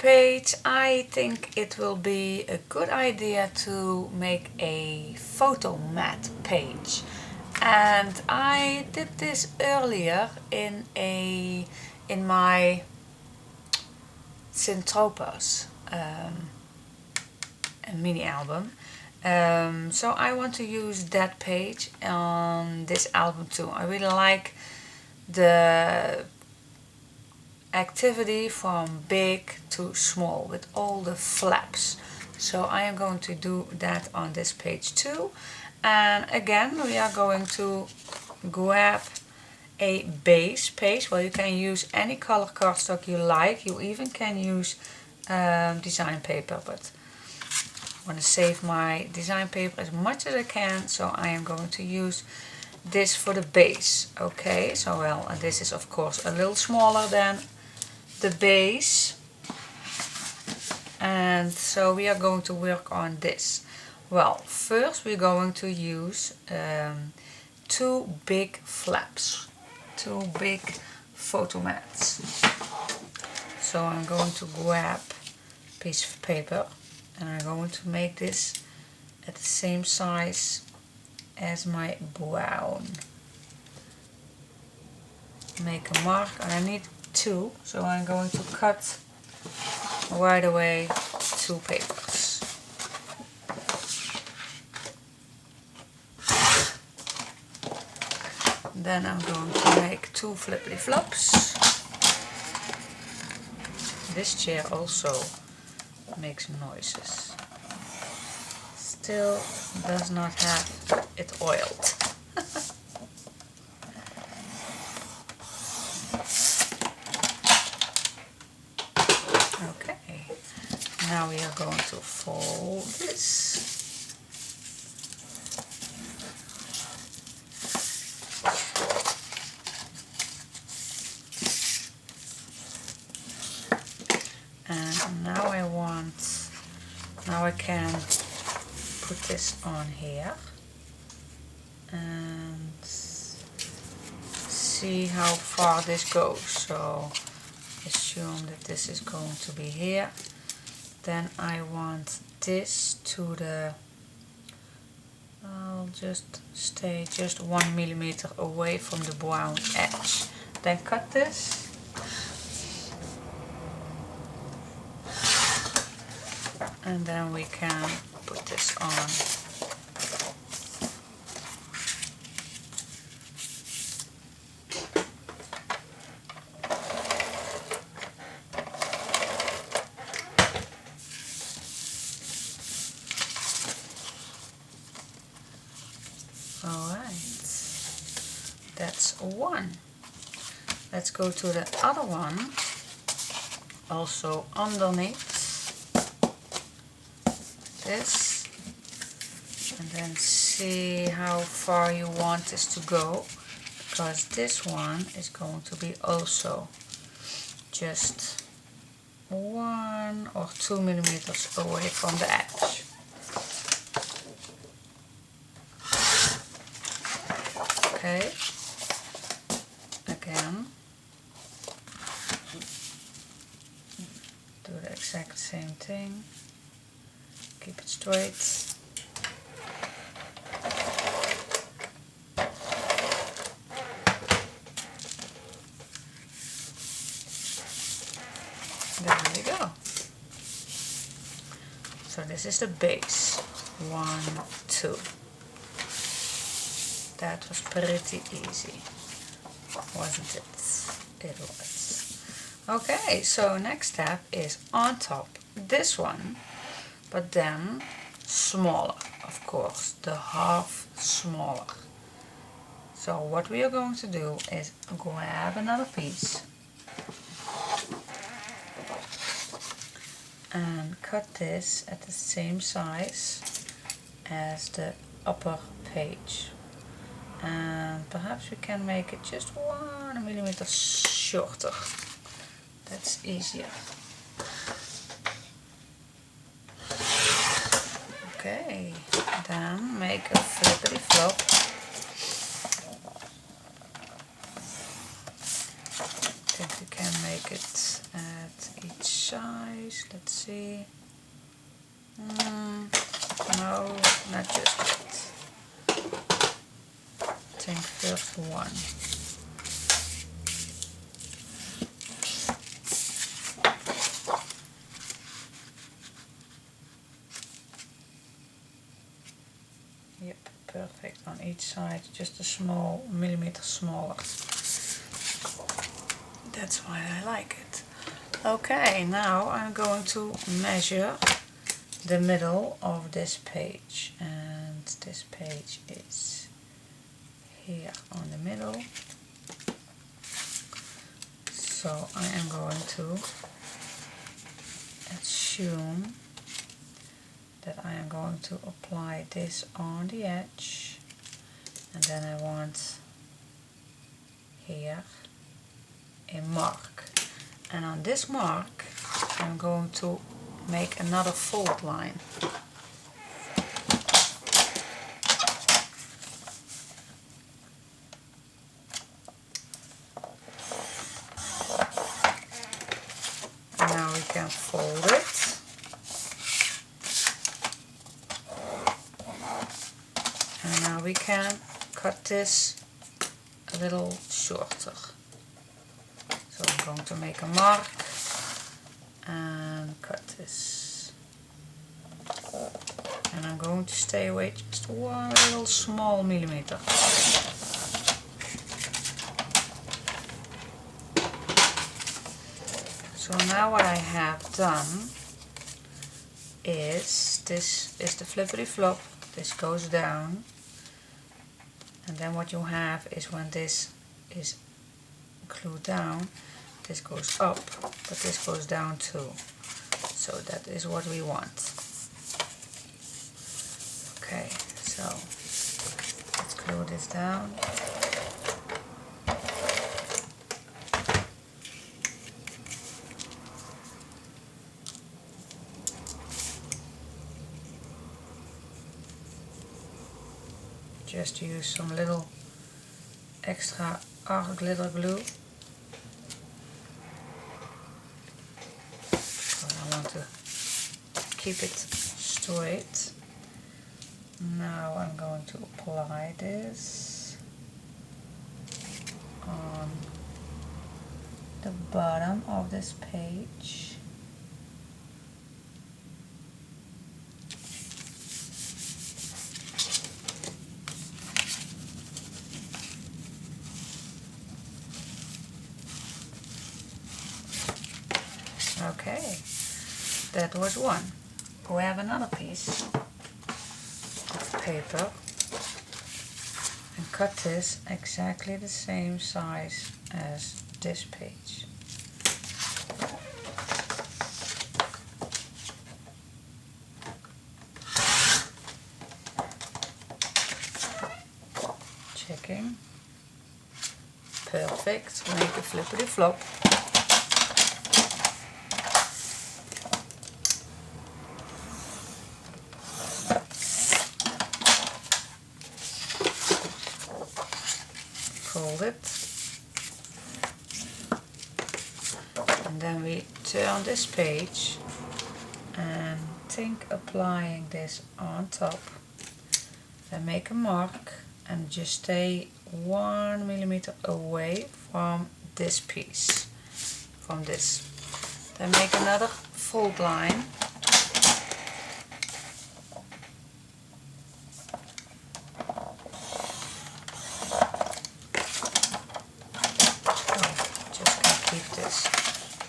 page, I think it will be a good idea to make a photo mat page. And I did this earlier in my Synthropos a mini album. So I want to use that page on this album too. I really like the activity from big to small with all the flaps. So I am going to do that on this page too. And again, we are going to grab a base page. Well, you can use any color cardstock you like. You even can use design paper, but I want to save my design paper as much as I can, so I am going to use this for the base. Okay, so well, and this is of course a little smaller than the base, and so we are going to work on this. Well, first we're going to use two big flaps, two big photo mats. So I'm going to grab a piece of paper and I'm going to make this at the same size as my brown. Make a mark, and I need two, so I'm going to cut right away two papers. Then I'm going to make two flippity flops. This chair also makes noises. Still does not have it oiled. Okay, now we are going to fold this. And now I can put this on here and see how far this goes. So assume that this is going to be here. Then I want this to the, I'll just stay just 1 millimeter away from the brown edge. Then cut this. And then we can put this on. Alright, that's one. Let's go to the other one, also underneath. This, and then see how far you want this to go, because this one is going to be also just 1 or 2 millimeters away from the edge. Okay, again do the exact same thing. Keep it straight. There we go. So this is the base. 1, 2. That was pretty easy, wasn't it? It was. Okay, so next step is on top this one, but then smaller, of course, the half smaller. So what we are going to do is grab another piece and cut this at the same size as the upper page. And perhaps we can make it just 1 millimeter shorter. That's easier. Okay, then make a flippity flop. I think we can make it at each size think first one. Yep, perfect on each side, just a small millimeter smaller. That's why I like it. Okay, now I'm going to measure the middle of this page, and this page is here on the middle. So I am going to assume that I am going to apply this on the edge, and then I want here a mark, and on this mark I'm going to make another fold line. And now we can fold it. And now we can cut this a little shorter. So I'm going to make a mark and cut this. And I'm going to stay away just one little small millimeter. So now what I have done is, this is the flippity flop, this goes down, and then what you have is when this is glued down, this goes up, but this goes down too. So that is what we want. Okay, so let's glue this down. Just use some little extra art glitter glue. So I want to keep it straight. Now I'm going to apply this on the bottom of this page. Okay, that was one. We have another piece of paper and cut this exactly the same size as this page. Checking. Perfect. Make a flippity flop. Fold it, and then we turn this page and think applying this on top, then make a mark and just stay 1 millimeter away from this piece, from this. Then make another fold line.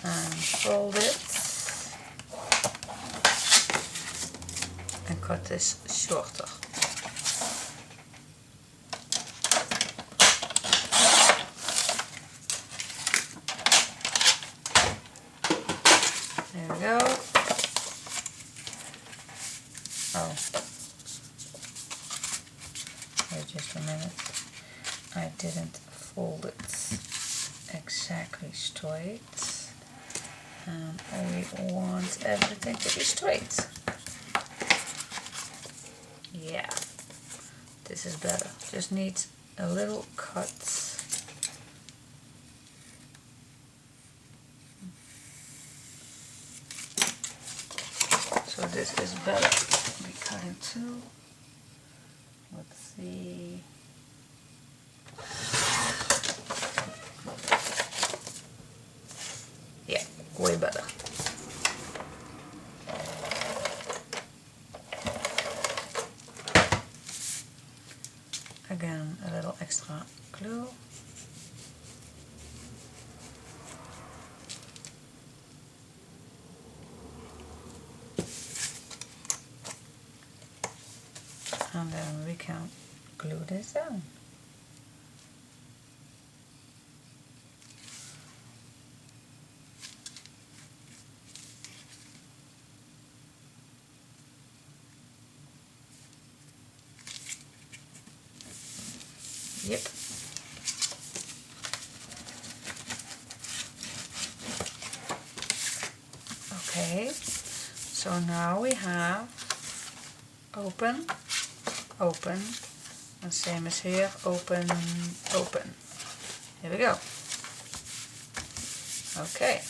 And fold it and cut this shorter. There we go. Oh, wait just a minute. I didn't fold it exactly straight. And we want everything to be straight. Yeah, this is better. Just needs a little cut. So this is better. We cut in two. Let's see. again a little extra glue. And then we can glue this down. Yep. Okay, so now we have open, open, and same as here, open, open. Here we go. Okay.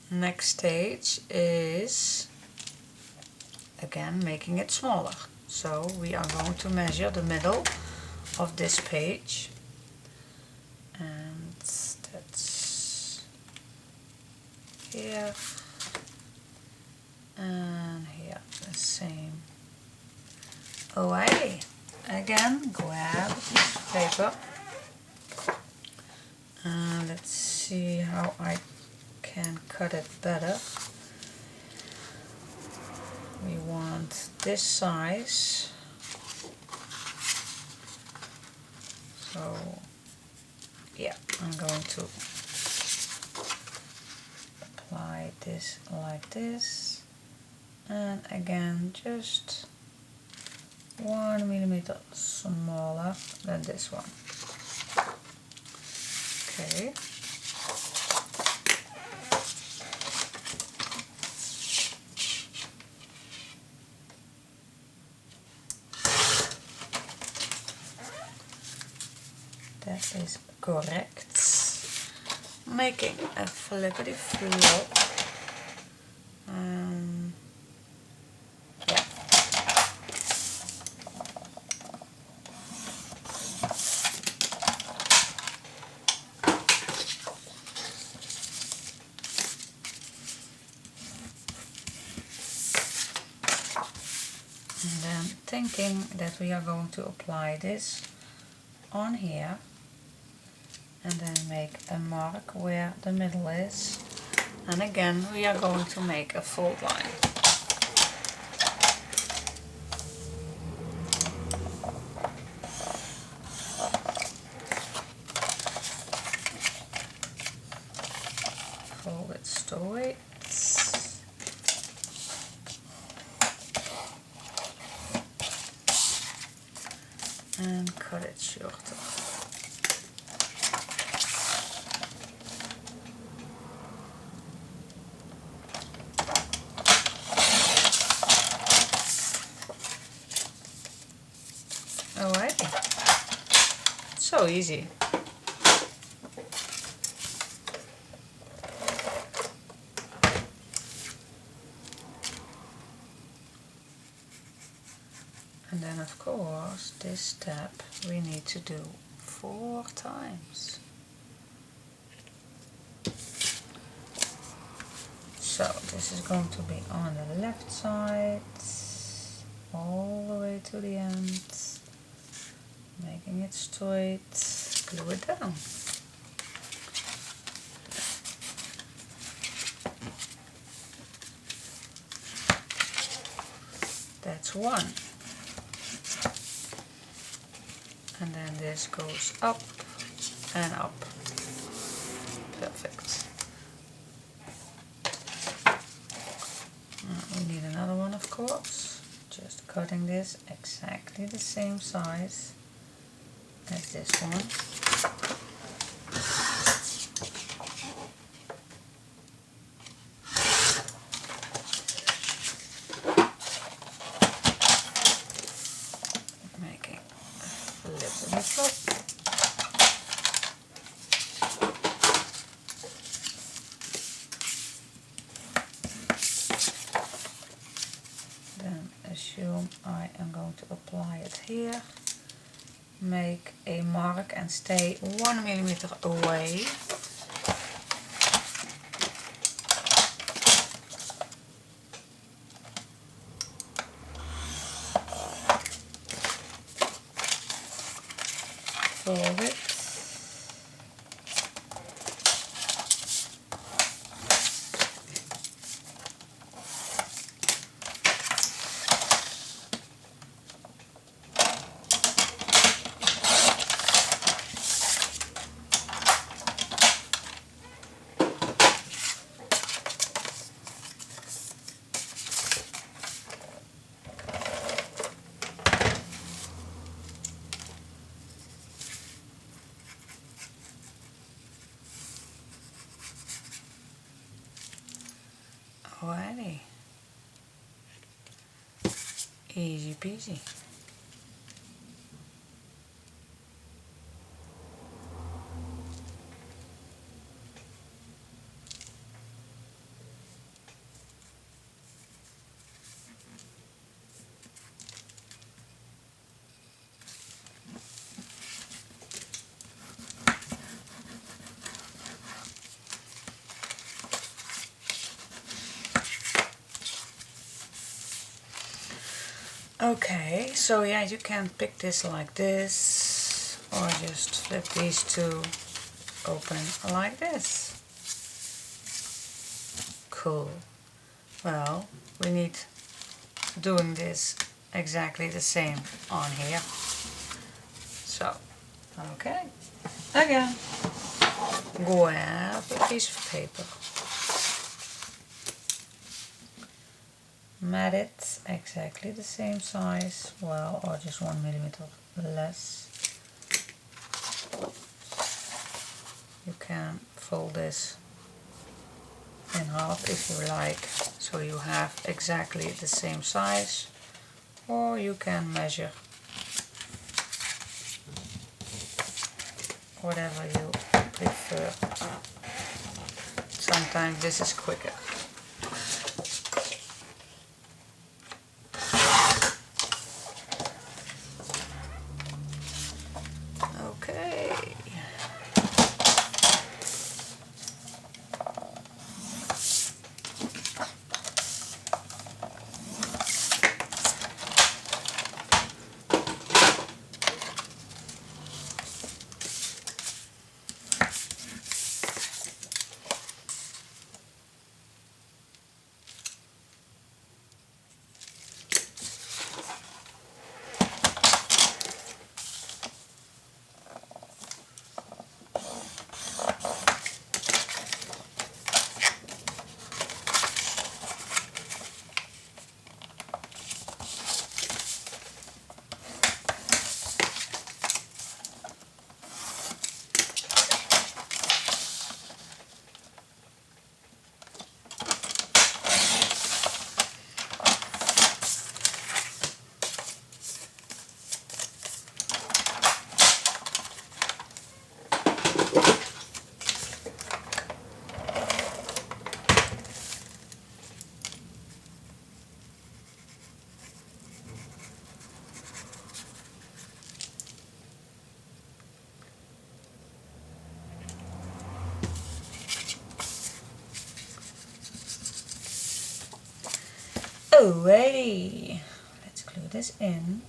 Next stage is again making it smaller. So we are going to measure the middle of this page, and that's here and here, the same. Away. Again, grab a piece of paper and let's see how I can cut it better. We want this size, so yeah, I'm going to apply this like this, and again just 1 millimeter smaller than this one. Okay. That is correct. Making a flippity flop. Yeah. And then thinking that we are going to apply this on here, and then make a mark where the middle is, and again we are going to make a fold line. Fold it straight and cut it shorter. Alrighty, so easy. And then of course this step we need to do 4 times. So this is going to be on the left side, all the way to the end, making it straight, glue it down. That's one. And then this goes up and up. Perfect. We need another one, of course. Just cutting this exactly the same size as this one. Making a little flop. Then assume I am going to apply it here. Make a mark and stay 1 millimeter away. fold it. Alrighty. Easy peasy. Okay, so yeah, you can pick this like this, or just flip these two open like this. Cool. Well, we need doing this exactly the same on here. So, okay. Again, grab a piece of paper. Mat it exactly the same size, well, or just 1 millimeter less. You can fold this in half if you like, so you have exactly the same size, or you can measure whatever you prefer. Sometimes this is quicker. Alrighty, let's glue this in.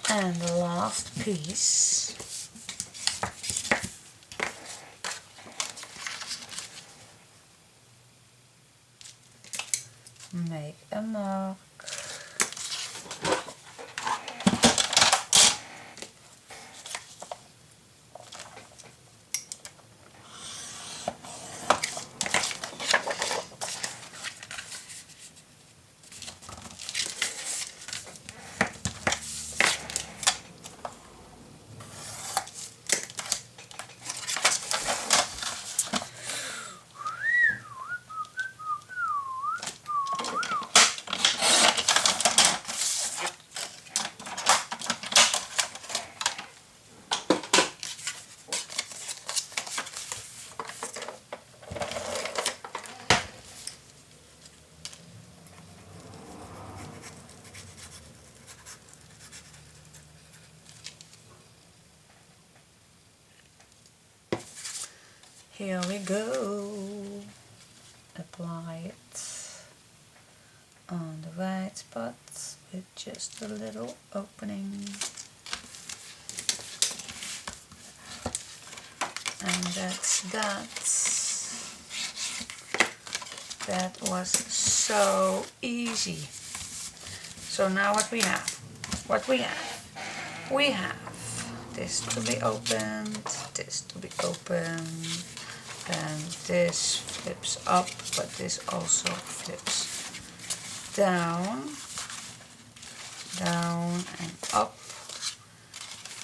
And the last piece. Make a mark. Here we go. Apply it on the right spot with just a little opening. And that's that. That was so easy. So now what we have? We have this to be opened, this to be opened, and this flips up, but this also flips down, down and up,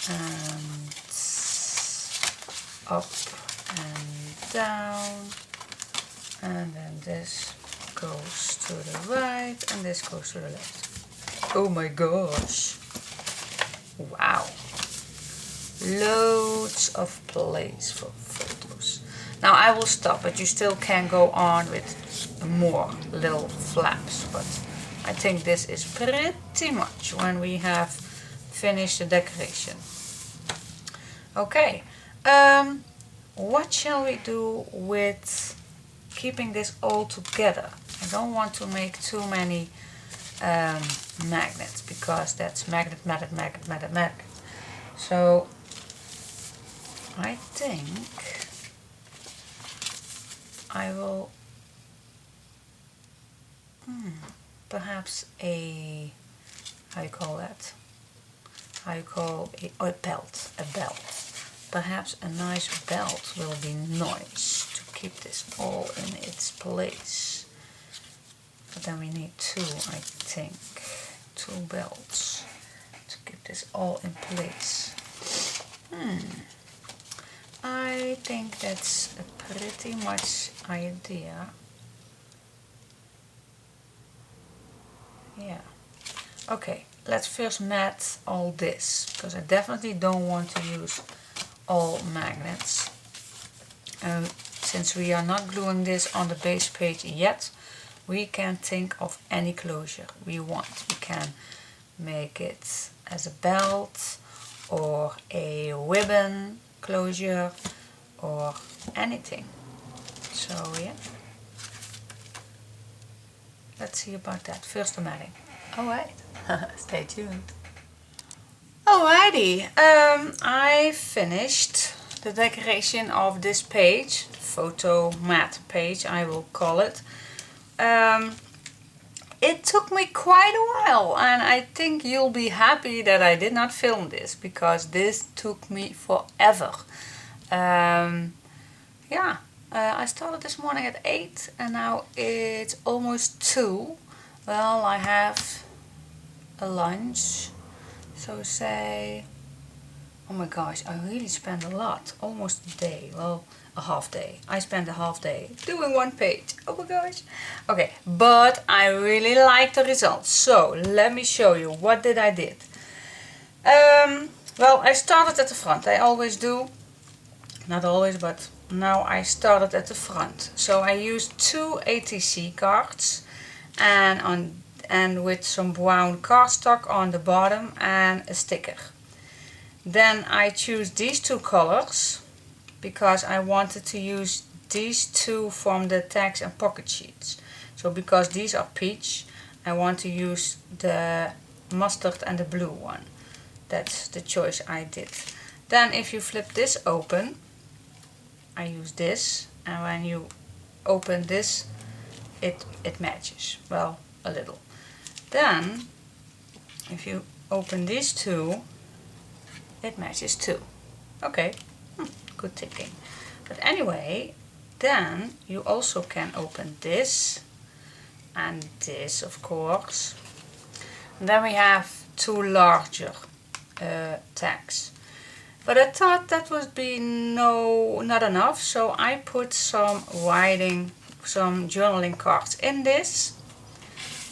and up and down, and then this goes to the right and this goes to the left. Oh my gosh! Wow! Loads of place for photos. Now I will stop, but you still can go on with more little flaps, but I think this is pretty much when we have finished the decoration. Okay, what shall we do with keeping this all together? I don't want to make too many magnets, because that's magnet. So I think I will perhaps a, how you call that? A belt. Perhaps a nice belt will be nice to keep this all in its place. But then we need two, I think. Two belts to keep this all in place. I think that's a pretty much idea. Yeah. Okay, let's first mat all this, because I definitely don't want to use all magnets. Since we are not gluing this on the base page yet, we can think of any closure we want. We can make it as a belt or a ribbon closure or anything. So yeah, let's see about that. First the matting. Alright, stay tuned. Alrighty, I finished the decoration of this page, the photo mat page I will call it. It took me quite a while, and I think you'll be happy that I did not film this, because this took me forever. Yeah, I started this morning at 8 and now it's almost 2. Well, I have a lunch, so say, oh my gosh, I really spent a lot, almost a day, well, a half day. I spent a half day doing one page, oh my gosh. Okay, but I really like the results, so let me show you what did I did. Well, I started at the front, I always do, not always, but now I started at the front. So I used 2 ATC cards and with some brown cardstock on the bottom and a sticker. Then I choose these 2 colors because I wanted to use these 2 from the tags and pocket sheets. So because these are peach, I want to use the mustard and the blue one. That's the choice I did. Then if you flip this open, I use this, and when you open this, it matches, well, a little. Then if you open these 2, it matches too. Okay, good thinking. But anyway, then you also can open this and this, of course. And then we have 2 larger tags. But I thought that would be not enough, so I put some journaling cards in this.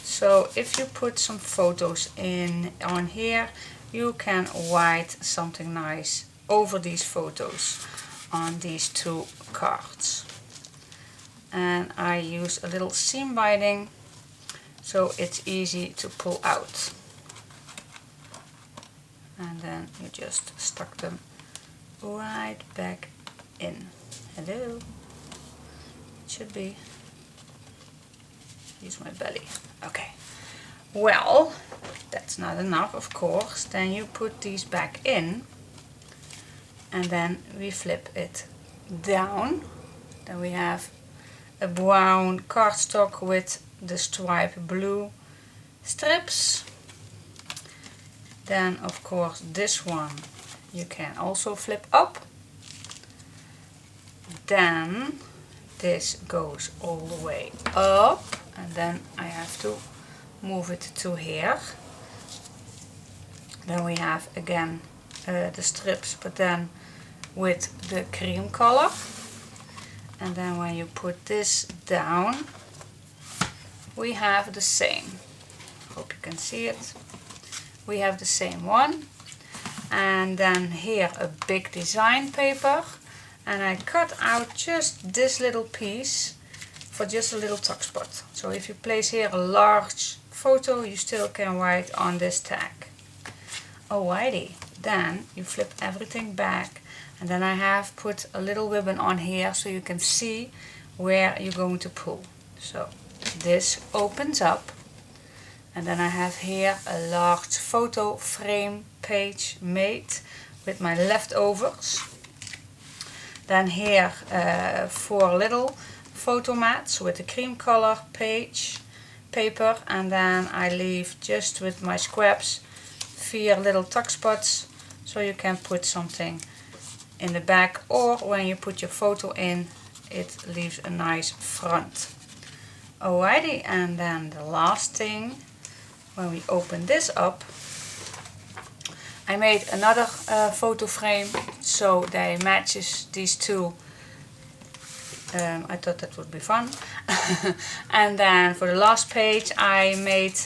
So if you put some photos on here, you can write something nice over these photos on these 2 cards. And I use a little seam binding, so it's easy to pull out. And then you just stuck them right back in. Hello. It should be. Use my belly. Okay. Well, that's not enough, of course. Then you put these back in, and then we flip it down. Then we have a brown cardstock with the stripe blue strips. Then, of course, this one you can also flip up. Then this goes all the way up, and then I have to move it to here. Then we have again the strips, but then with the cream color. And then when you put this down, we have the same. Hope you can see it. We have the same one. And then here a big design paper. And I cut out just this little piece for just a little tuck spot. So if you place here a large photo, you still can write on this tag. Alrighty, then you flip everything back, and then I have put a little ribbon on here so you can see where you're going to pull. So this opens up, and then I have here a large photo frame page made with my leftovers. Then here 4 little photo mats with the cream color paper, and then I leave just with my scraps 4 little tuck spots so you can put something in the back, or when you put your photo in, it leaves a nice front. Alrighty, and then the last thing, when we open this up, I made another photo frame so they matches these two. I thought that would be fun. And then for the last page I made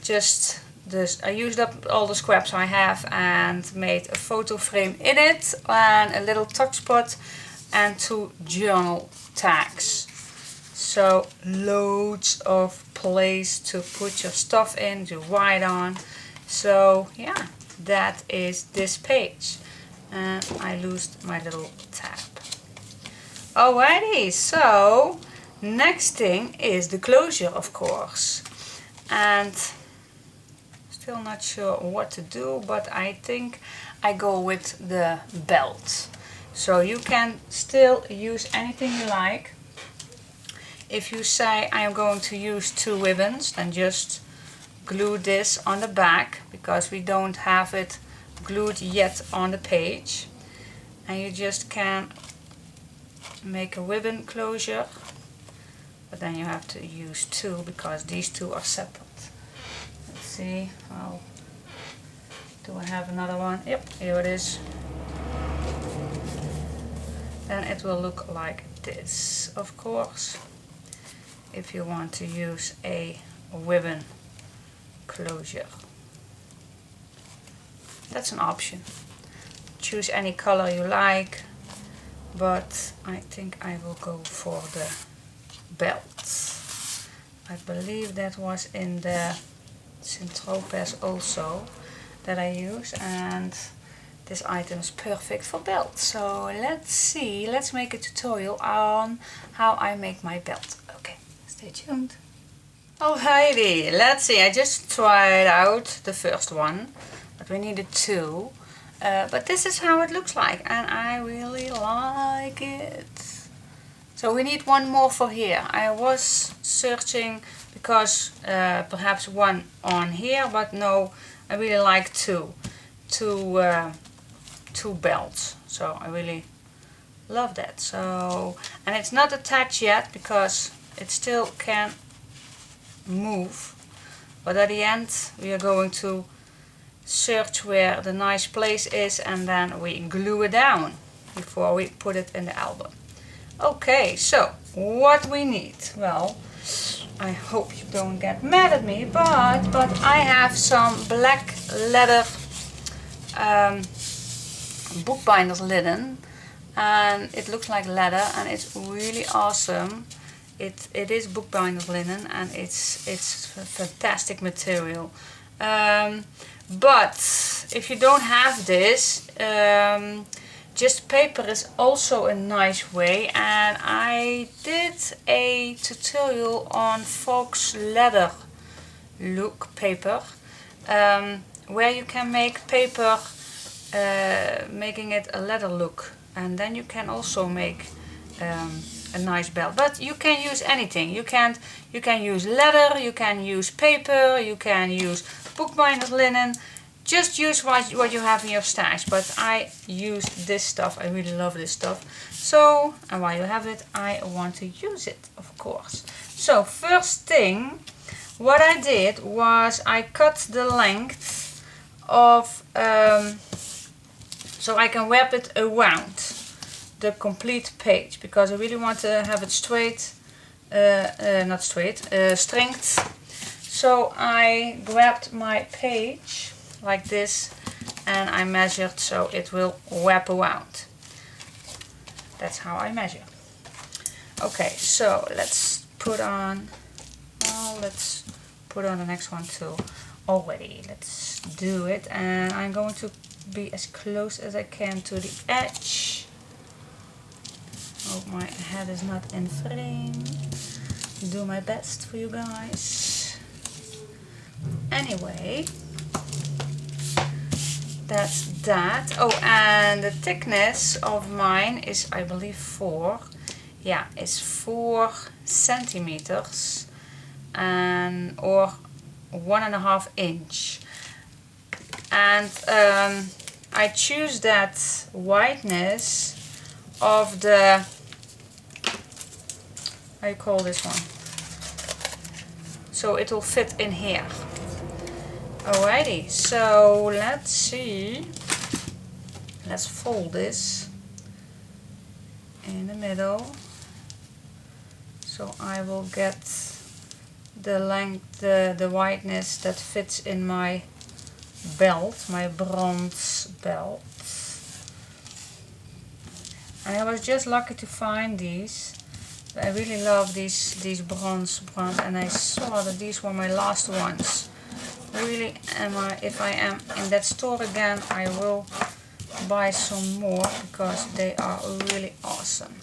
just this. I used up all the scraps I have and made a photo frame in it, and a little tuck spot and 2 journal tags. So loads of place to put your stuff in, to write on. So yeah, that is this page. And I loosed my little tab. Alrighty, so next thing is the closure, of course. And still not sure what to do, but I think I go with the belt. So you can still use anything you like. If you say I am going to use 2 ribbons, then just glue this on the back, because we don't have it glued yet on the page. And you just can make a ribbon closure, but then you have to use 2 because these 2 are separate. Let's see, well, do I have another one? Yep, here it is. Then it will look like this, of course, if you want to use a ribbon closure. That's an option. Choose any color you like, but I think I will go for the belt. I believe that was in the Saint-Tropez also that I use, and this item is perfect for belt. So let's see, let's make a tutorial on how I make my belt. Okay, stay tuned. Alrighty, let's see, I just tried out the first one, but we needed 2. But this is how it looks like, and I really like it. So we need 1 more for here. I was searching because perhaps 1 on here, but no, I really like 2 belts. So I really love that. So, and it's not attached yet because it still can move, but at the end we are going to search where the nice place is, and then we glue it down before we put it in the album. Okay, so what we need, well, I hope you don't get mad at me, but I have some black leather bookbinder's linen, and it looks like leather, and it's really awesome. It is bookbinder's linen, and it's a fantastic material. But if you don't have this, just paper is also a nice way, and I did a tutorial on Fox leather look paper, where you can make paper making it a leather look, and then you can also make a nice belt. But you can use anything. You can use leather, you can use paper, you can use bookbinder's linen. Just use what you have in your stash. But I use this stuff. I really love this stuff. So, and while you have it, I want to use it, of course. So first thing, what I did was I cut the length of so I can wrap it around the complete page, because I really want to have it straight, not straight, strength. So I grabbed my page like this and I measured so it will wrap around. That's how I measure. Okay, so let's put on, well, let's put on the next one too already. Let's do it, and I'm going to be as close as I can to the edge. Oh, my head is not in frame. Do my best for you guys. Anyway, that's that. Oh, and the thickness of mine is, I believe, 4 centimeters, and or 1.5 inch. And I choose that wideness of the, how you call this one, so it will fit in here. Alrighty, so let's see, let's fold this in the middle, so I will get the length, the wideness that fits in my belt, my bronze belt. And I was just lucky to find these. I really love these bronze, and I saw that these were my last ones. Really, if I am in that store again, I will buy some more, because they are really awesome.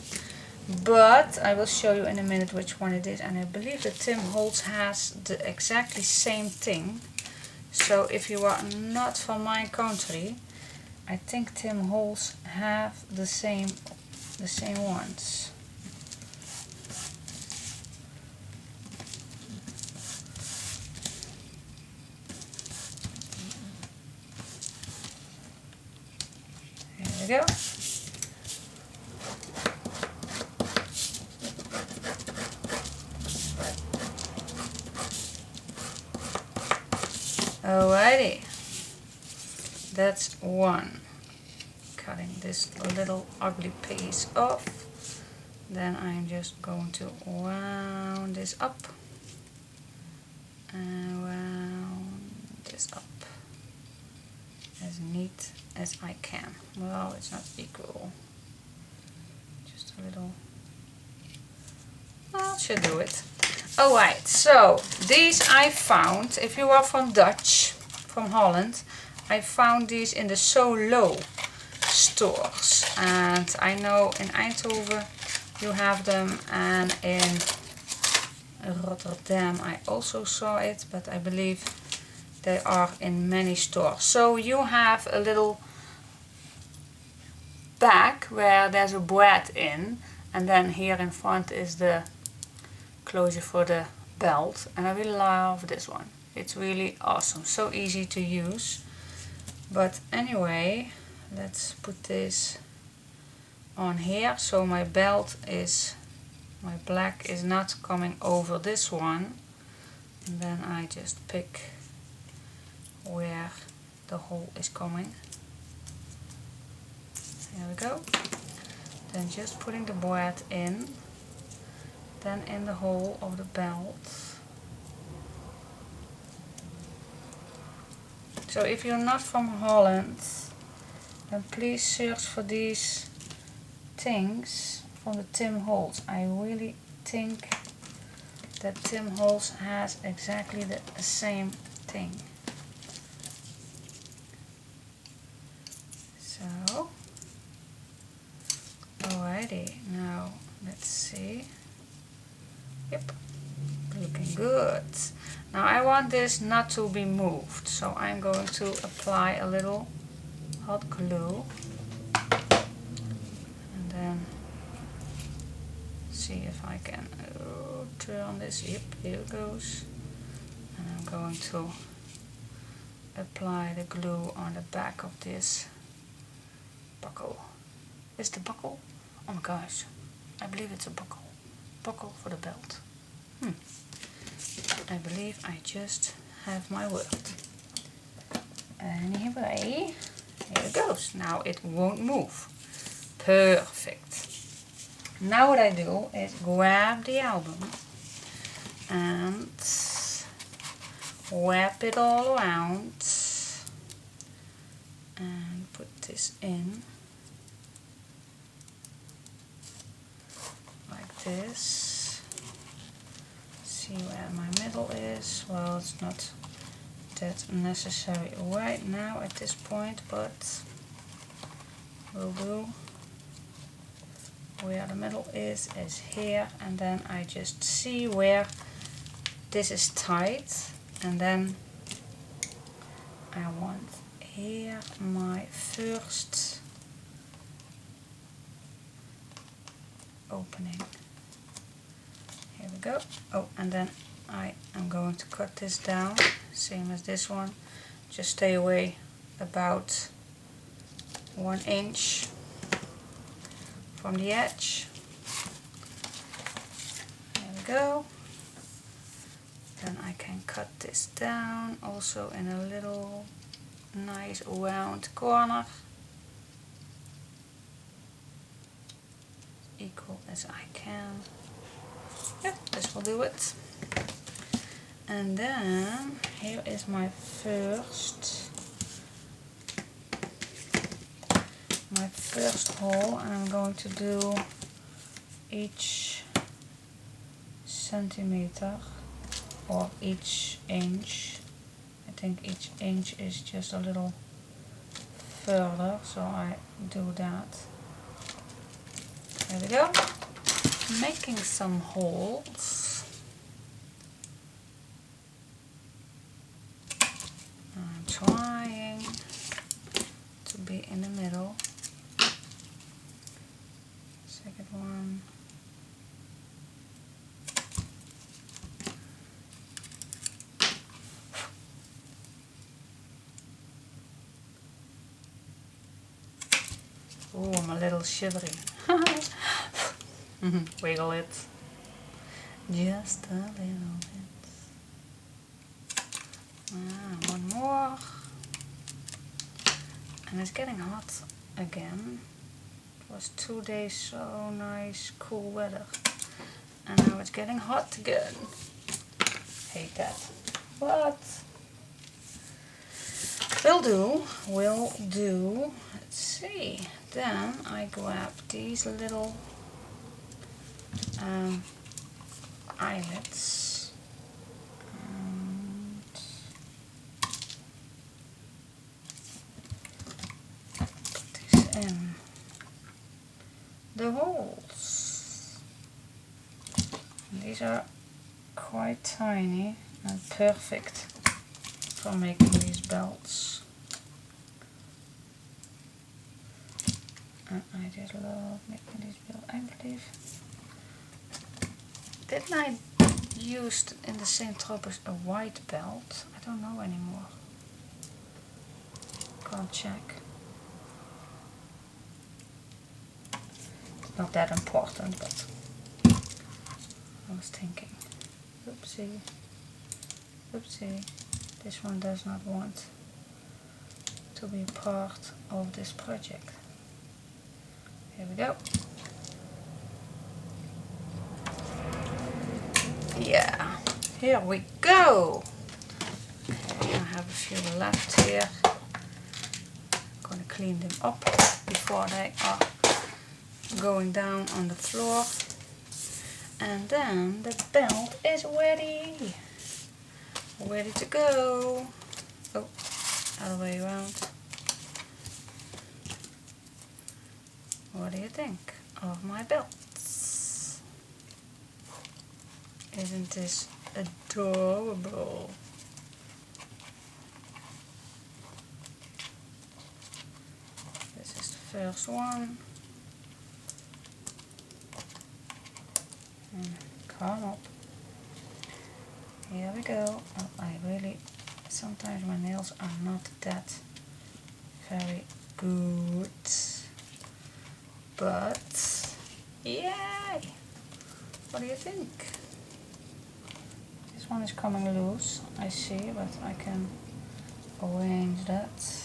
But I will show you in a minute which one it is, and I believe that Tim Holtz has the exactly same thing. So if you are not from my country, I think Tim Holtz have the same ones. Here we go. Alrighty, that's one. Cutting this little ugly piece off. Then I'm just going to round this up and round this up as neat as I can. Well, it's not equal, just a little. Well, it should do it. Alright, so these I found, if you are from Dutch, from Holland, I found these in the So Low stores, and I know in Eindhoven you have them, and in Rotterdam I also saw it, but I believe they are in many stores. So you have a little bag where there's a board in, and then here in front is the closure for the belt, and I really love this one. It's really awesome, so easy to use. But anyway, let's put this on here, so my belt is, my black is not coming over this one, and then I just pick where the hole is coming. There we go. Then just putting the board in, then in the hole of the belt. So if you're not from Holland, then please search for these things from the Tim Holtz. I really think that Tim Holtz has exactly the same thing. So Alrighty, now let's see. Yep, looking good. Now I want this not to be moved, so I'm going to apply a little hot glue and then see if I can turn this. Yep, here it goes. And I'm going to apply the glue on the back of this buckle. Is the buckle? Oh my gosh, I believe it's a buckle. Buckle for the belt. I believe I just have my word. Anyway, here it goes. Now it won't move. Perfect. Now what I do is grab the album and wrap it all around and put this in like this. See where my middle is. Well, it's not that necessary right now at this point, but will do. Where the middle is here, and then I just see where this is tight, and then I want here my first opening. Here we go. Oh, and then I am going to cut this down, same as this one. Just stay away about 1 inch from the edge. There we go. Then I can cut this down also in a little nice round corner, equal as I can. Yep, this will do it. And then here is my first hole, and I'm going to do each centimeter or each inch. I think each inch is just a little further, so I do that. There we go. Making some holes. I'm trying to be in the middle. Second one. Oh, I'm a little shivery. Wiggle it. Just a little bit. One more. And it's getting hot again. It was 2 days so nice, cool weather. And now it's getting hot again. Hate that. But will do. Let's see. Then I grab these little eyelets and put this in the holes. And these are quite tiny and perfect for making these belts. And I just love making these belts. I believe, didn't I use in the same trope as a white belt? I don't know anymore. Can't check. It's not that important, but I was thinking. Oopsie. Oopsie. This one does not want to be part of this project. Here we go. Yeah, here we go. Okay, I have a few left here. I'm going to clean them up before they are going down on the floor. And then the belt is ready. Ready to go. Oh, other way around. What do you think? of my belts. Isn't this adorable? This is the first one. And come up. Here we go. Oh, I really, sometimes my nails are not that very good. But, yay! What do you think? This one is coming loose, I see, but I can arrange that.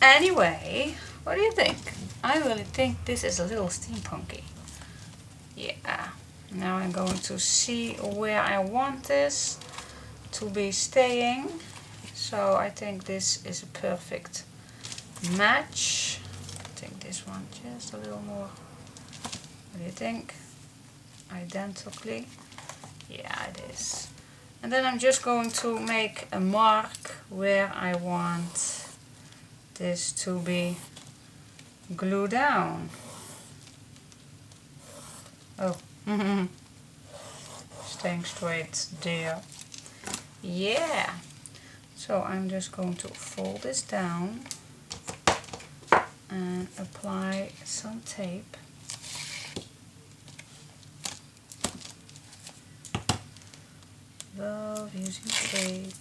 Anyway, what do you think? I really think this is a little steampunky. Yeah. Now I'm going to see where I want this to be staying. So I think this is a perfect match. I think this one just a little more. What do you think? Identically? Yeah, it is. And then I'm just going to make a mark where I want this to be glued down. Oh, staying straight there. Yeah. So I'm just going to fold this down and apply some tape. Love using tape,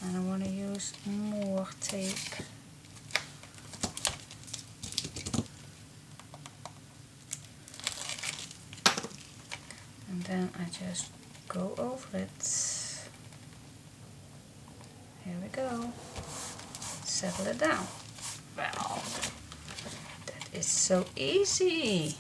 and I want to use more tape. And then I just go over it. Here we go. Settle it down. Well, that is so easy.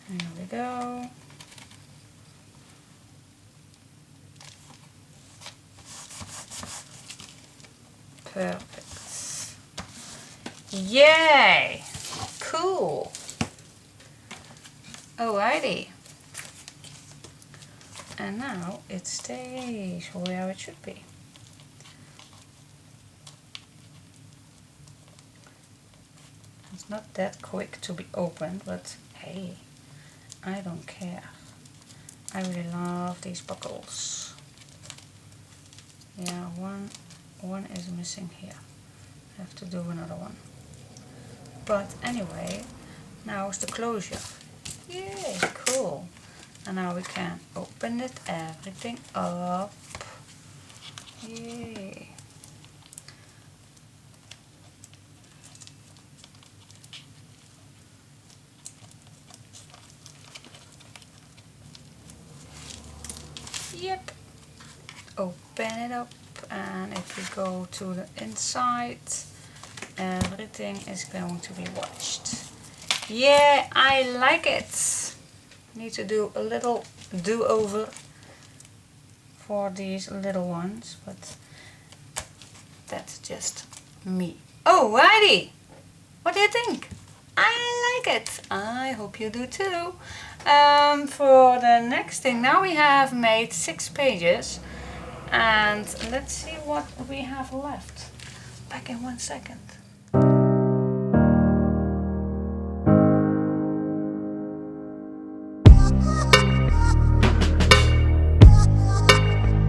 There we go. Perfect. Yay! Cool. Alrighty. And now it stays where it should be. It's not that quick to be opened, but hey, I don't care. I really love these buckles. Yeah, one is missing here. I have to do another one. But anyway, now is the closure. Yay, cool. And now we can open it, everything up. Yay. Yep. Open it up, and if we go to the inside, everything is going to be washed. Yeah, I like it. Need to do a little do-over for these little ones, but that's just me. Alrighty, what do you think? I like it. I hope you do too. For the next thing, now we have made 6 pages, and let's see what we have left. Back in 1 second.